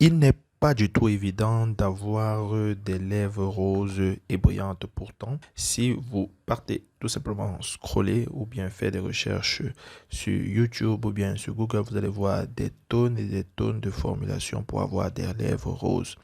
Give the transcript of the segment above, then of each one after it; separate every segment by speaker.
Speaker 1: Il n'est pas du tout évident d'avoir des lèvres roses et brillantes pourtant. Si vous partez tout simplement scroller ou bien faire des recherches sur YouTube ou bien sur Google, vous allez voir des tonnes et des tonnes de formulations pour avoir des lèvres roses.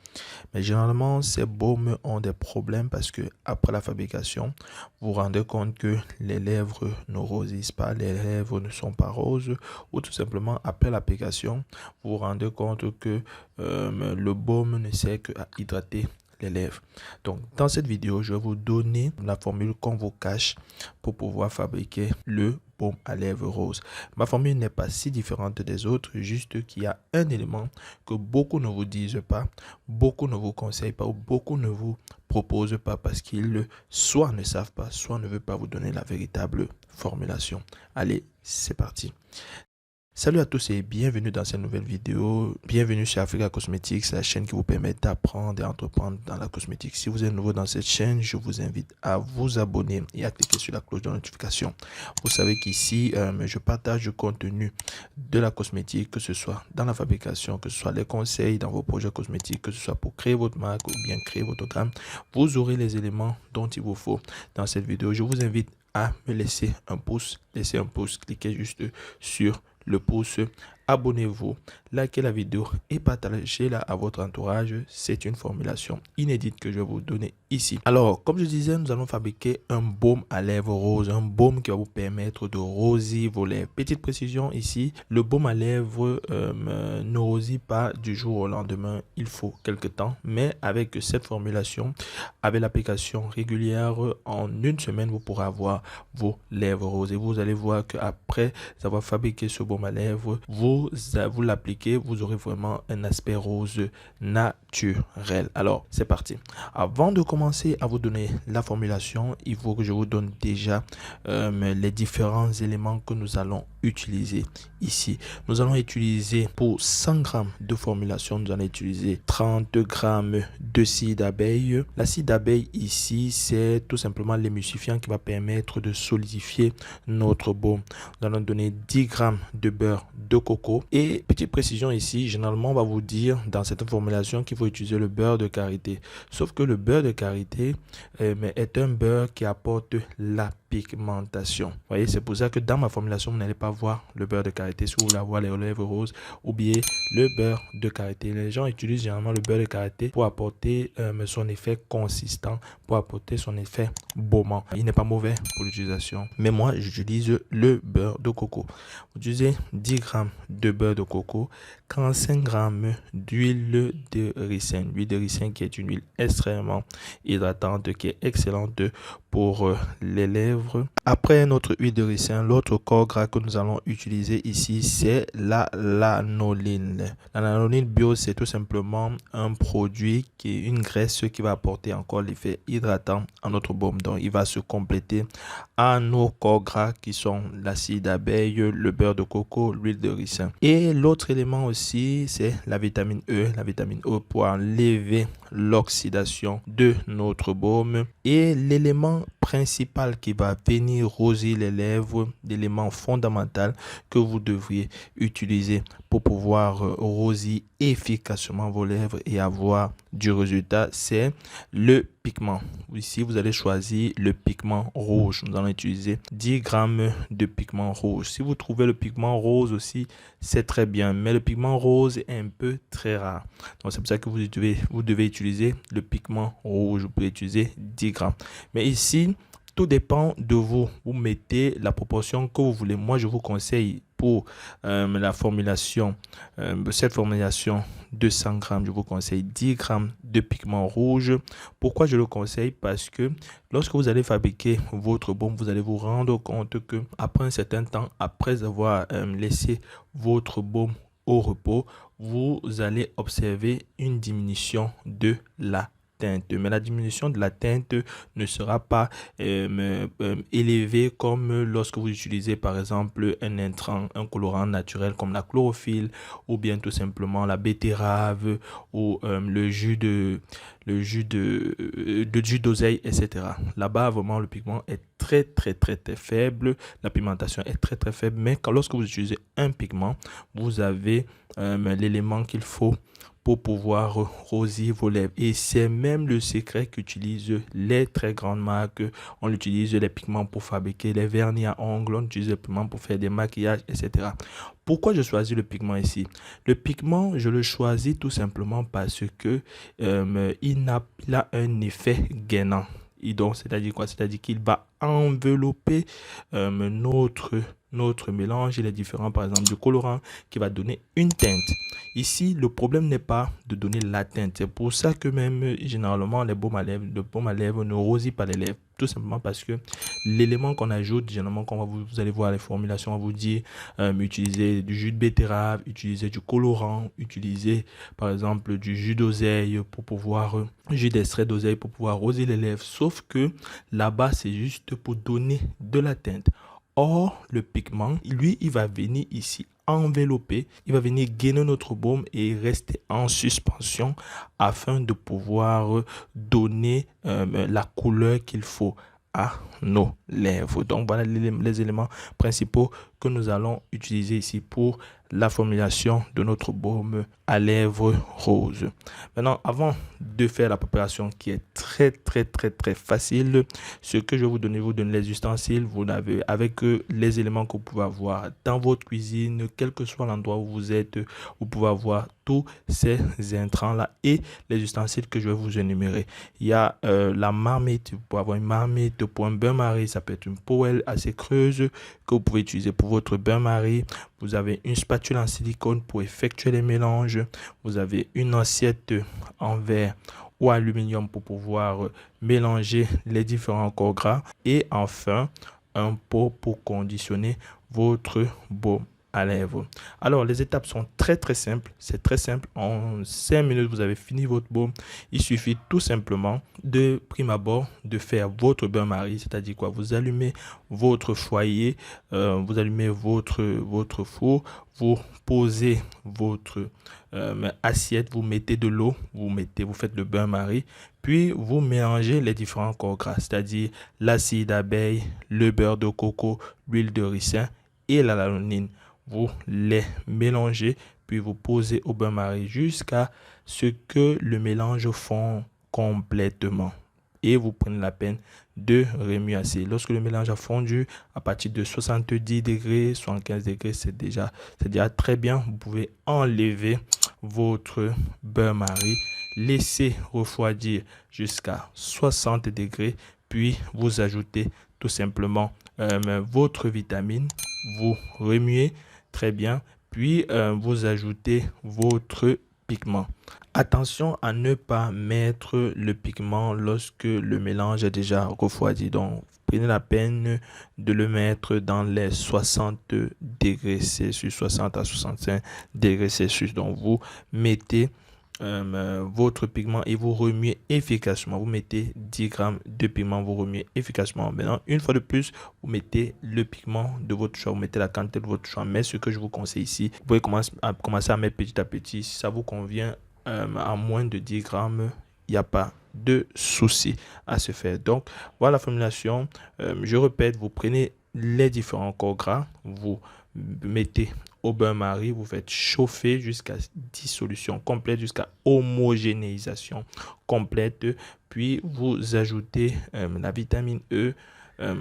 Speaker 1: Mais généralement, ces baumes ont des problèmes parce que après la fabrication, vous vous rendez compte que les lèvres ne rosissent pas, les lèvres ne sont pas roses, ou tout simplement après l'application, vous vous rendez compte que le baume ne sert qu'à hydrater les lèvres. Donc, dans cette vidéo, je vais vous donner la formule qu'on vous cache pour pouvoir fabriquer le baume à lèvres rose. Ma formule n'est pas si différente des autres, juste qu'il y a un élément que beaucoup ne vous disent pas, beaucoup ne vous conseillent pas ou beaucoup ne vous proposent pas parce qu'ils soit ne savent pas, soit ne veulent pas vous donner la véritable formulation. Allez, c'est parti. Salut à tous et bienvenue dans cette nouvelle vidéo. Bienvenue sur Africa Cosmetics, la chaîne qui vous permet d'apprendre et entreprendre dans la cosmétique. Si vous êtes nouveau dans cette chaîne, je vous invite à vous abonner et à cliquer sur la cloche de notification. Vous savez qu'ici, je partage du contenu de la cosmétique, que ce soit dans la fabrication, que ce soit les conseils dans vos projets cosmétiques, que ce soit pour créer votre marque ou bien créer votre gamme. Vous aurez les éléments dont il vous faut dans cette vidéo. Je vous invite à me laisser un pouce. Laissez un pouce, cliquez juste sur le pouce, abonnez-vous, likez la vidéo et partagez-la à votre entourage. C'est une formulation inédite que je vais vous donner ici. Alors, comme je disais, nous allons fabriquer un baume à lèvres rose, un baume qui va vous permettre de rosir vos lèvres. Petite précision ici, le baume à lèvres ne rosit pas du jour au lendemain, il faut quelques temps, mais avec cette formulation, avec l'application régulière, en une semaine, vous pourrez avoir vos lèvres roses et vous allez voir qu'après avoir fabriqué ce baume à lèvres, vous l'appliquez, vous aurez vraiment un aspect rose naturel. Alors, c'est parti. Avant de commencer à vous donner la formulation, il faut que je vous donne déjà les différents éléments que nous allons utiliser ici. Nous allons utiliser pour 100 grammes de formulation, nous allons utiliser 30 grammes de cire d'abeille. La cire d'abeille ici, c'est tout simplement l'émulsifiant qui va permettre de solidifier notre baume. Nous allons donner 10 grammes de beurre de coco. Et petite précision ici, généralement on va vous dire dans cette formulation qu'il faut utiliser le beurre de karité. Sauf que le beurre de karité est un beurre qui apporte la pigmentation. Vous voyez, c'est pour ça que dans ma formulation, vous n'allez pas voir le beurre de karité si vous voulez avoir les lèvres roses. Oubliez le beurre de karité. Les gens utilisent généralement le beurre de karité pour apporter son effet consistant, pour apporter son effet baumant. Il n'est pas mauvais pour l'utilisation, mais moi j'utilise le beurre de coco. Vous utilisez 10 grammes de beurre de coco, 45 grammes d'huile de ricin. L'huile de ricin qui est une huile extrêmement hydratante, qui est excellente pour les lèvres. Après notre huile de ricin, l'autre corps gras que nous allons utiliser ici, c'est la lanoline. La lanoline bio, c'est tout simplement un produit qui est une graisse qui va apporter encore l'effet hydratant à notre baume. Donc, il va se compléter à nos corps gras qui sont l'acide d'abeille, le beurre de coco, l'huile de ricin. Et l'autre élément aussi, c'est la vitamine E. La vitamine E pour enlever l'oxydation de notre baume. Et l'élément principal qui va venir rosir les lèvres, l'élément fondamental que vous devriez utiliser pour pouvoir rosir efficacement vos lèvres et avoir du résultat, c'est le pigment. Ici, vous allez choisir le pigment rouge. Nous allons utiliser 10 grammes de pigment rouge. Si vous trouvez le pigment rose aussi, c'est très bien. Mais le pigment rose est un peu très rare. Donc, c'est pour ça que vous devez utiliser le pigment rouge. Vous pouvez utiliser 10 grammes. Mais ici, tout dépend de vous. Vous mettez la proportion que vous voulez. Moi, je vous conseille pour la formulation, cette formulation de 100 grammes, je vous conseille 10 grammes de pigment rouge. Pourquoi je le conseille? Parce que lorsque vous allez fabriquer votre baume, vous allez vous rendre compte que après un certain temps, après avoir laissé votre baume au repos, vous allez observer une diminution de la teinte. Mais la diminution de la teinte ne sera pas élevée comme lorsque vous utilisez par exemple un intrant, un colorant naturel comme la chlorophylle ou bien tout simplement la betterave ou le jus d'oseille, etc. Là-bas, vraiment, le pigment est très faible. La pigmentation est très faible. Mais lorsque vous utilisez un pigment, vous avez l'élément qu'il faut pour pouvoir rosir vos lèvres. Et c'est même le secret qu'utilisent les très grandes marques. On utilise les pigments pour fabriquer les vernis à ongles, on utilise les pigments pour faire des maquillages, etc. Pourquoi je choisis le pigment ici? Le pigment, je le choisis tout simplement parce que il a un effet gainant. Et donc, c'est-à-dire quoi? C'est-à-dire qu'il va envelopper notre mélange. Il est différent, par exemple, du colorant qui va donner une teinte. Ici, le problème n'est pas de donner la teinte. C'est pour ça que même, généralement, le baume à lèvres ne rosit pas les lèvres. Tout simplement parce que l'élément qu'on ajoute, généralement, quand vous allez voir les formulations, on va vous dire utiliser du jus de betterave, utiliser du colorant, utiliser, par exemple, du jus d'oseille pour pouvoir, jus d'extrait d'oseille pour pouvoir roser les lèvres. Sauf que là-bas, c'est juste pour donner de la teinte. Or, le pigment, lui, il va venir ici envelopper, il va venir gainer notre baume et rester en suspension afin de pouvoir donner la couleur qu'il faut à nos lèvres. Donc, voilà les éléments principaux que nous allons utiliser ici pour la formulation de notre baume à lèvres rose. Maintenant, avant de faire la préparation qui est très facile, ce que je vais vous donner les ustensiles. Vous l'avez avec les éléments que vous pouvez avoir dans votre cuisine, quel que soit l'endroit où vous êtes, vous pouvez avoir tous ces intrants là et les ustensiles que je vais vous énumérer. Il y a la marmite, vous pouvez avoir une marmite pour un bain-marie, ça peut être une poêle assez creuse que vous pouvez utiliser pour votre bain-marie. Vous avez une spatule en silicone pour effectuer les mélanges. Vous avez une assiette en verre ou aluminium pour pouvoir mélanger les différents corps gras. Et enfin, un pot pour conditionner votre baume à lèvres. Alors, les étapes sont très simples. C'est très simple. En 5 minutes, vous avez fini votre baume. Il suffit tout simplement de prime abord de faire votre bain-marie, c'est-à-dire quoi? Vous allumez votre foyer, vous allumez votre four, vous posez votre assiette, vous mettez de l'eau, vous faites le bain-marie, puis vous mélangez les différents corps gras, c'est-à-dire l'acide d'abeille, le beurre de coco, l'huile de ricin et la lanoline. Vous les mélangez, puis vous posez au bain-marie jusqu'à ce que le mélange fond complètement. Et vous prenez la peine de remuer assez. Lorsque le mélange a fondu, à partir de 70 degrés, 75 degrés, c'est déjà très bien. Vous pouvez enlever votre bain-marie, laisser refroidir jusqu'à 60 degrés, puis vous ajoutez tout simplement votre vitamine. Vous remuez très bien, puis vous ajoutez votre pigment. Attention à ne pas mettre le pigment lorsque le mélange est déjà refroidi. Donc, prenez la peine de le mettre dans les 60 degrés Celsius, 60 à 65 degrés Celsius. Donc, vous mettez votre pigment et vous remuez efficacement. Vous mettez 10 grammes de pigment, vous remuez efficacement. Maintenant, une fois de plus, vous mettez le pigment de votre choix, vous mettez la quantité de votre choix. Mais ce que je vous conseille ici, vous pouvez commencer à mettre petit à petit. Si ça vous convient, à moins de 10 grammes, il n'y a pas de souci à se faire. Donc, voilà la formulation. Je répète, vous prenez les différents corps gras, vous mettez au bain-marie, vous faites chauffer jusqu'à dissolution complète, jusqu'à homogénéisation complète, puis vous ajoutez la vitamine E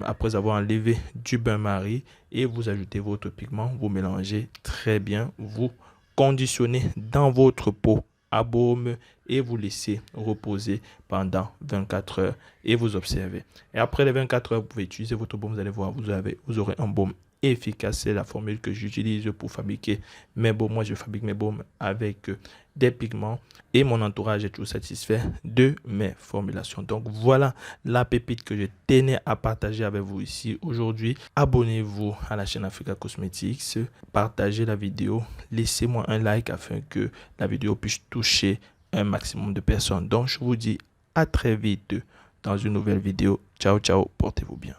Speaker 1: après avoir enlevé du bain-marie et vous ajoutez votre pigment, vous mélangez très bien, vous conditionnez dans votre pot à baume et vous laissez reposer pendant 24 heures et vous observez. Et après les 24 heures, vous pouvez utiliser votre baume, vous allez voir, vous aurez un baume efficace. C'est la formule que j'utilise pour fabriquer mes baumes. Moi, je fabrique mes baumes avec des pigments et mon entourage est toujours satisfait de mes formulations. Donc, voilà la pépite que je tenais à partager avec vous ici aujourd'hui. Abonnez-vous à la chaîne Africa Cosmetics, partagez la vidéo, laissez-moi un like afin que la vidéo puisse toucher un maximum de personnes. Donc, je vous dis à très vite dans une nouvelle vidéo. Ciao, ciao, portez-vous bien.